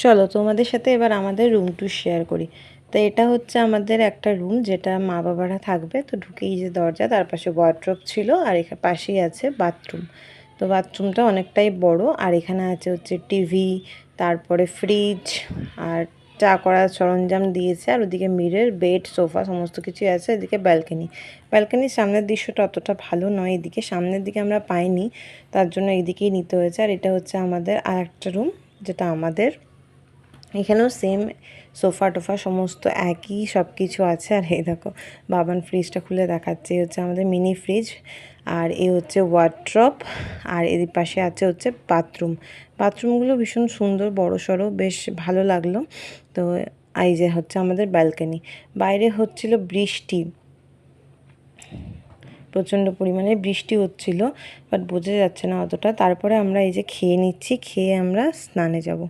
চলো তোমাদের সাথে এবার আমাদের রুম ট্যুর শেয়ার করি। তো এটা হচ্ছে আমাদের একটা রুম, যেটা মা বাবারা থাকবে। তো ঢুকেই যে দরজা, তার পাশে ওয়ার্ড্রোব ছিল, আর এখানে পাশেই আছে বাথরুম। তো বাথরুমটা অনেকটাই বড়, আর এখানে আছে হচ্ছে টিভি, তারপরে ফ্রিজ, আর চা করার সরঞ্জাম দিয়েছে, আর ওদিকে মিরর, বেড, সোফা সমস্ত কিছুই আছে। এদিকে ব্যালকনি, ব্যালকনির সামনের দৃশ্যটা অতটা ভালো নয়, এদিকে সামনের দিকে আমরা পাইনি, তার জন্য এইদিকেই নিতে হয়েছে। আর এটা হচ্ছে আমাদের আর একটা রুম, যেটা আমাদের। এখানেও সেম সোফা টোফা সমস্ত একই, সব কিছু আছে। আর এই দেখো বাবান ফ্রিজটা খুলে দেখাচ্ছে, এই হচ্ছে আমাদের মিনি ফ্রিজ, আর এই হচ্ছে ওয়ার্ড্রপ, আর এর পাশে আছে হচ্ছে বাথরুম। বাথরুমগুলো ভীষণ সুন্দর, বড় সড়ো, বেশ ভালো লাগলো। তো এই যে হচ্ছে আমাদের ব্যালকনি। বাইরে হচ্ছিল বৃষ্টি, প্রচণ্ড পরিমাণে বৃষ্টি হচ্ছিল, বাট বোঝা যাচ্ছে না অতটা। তারপরে আমরা এই যে খেয়ে নিচ্ছি, খেয়ে আমরা স্নানে যাব।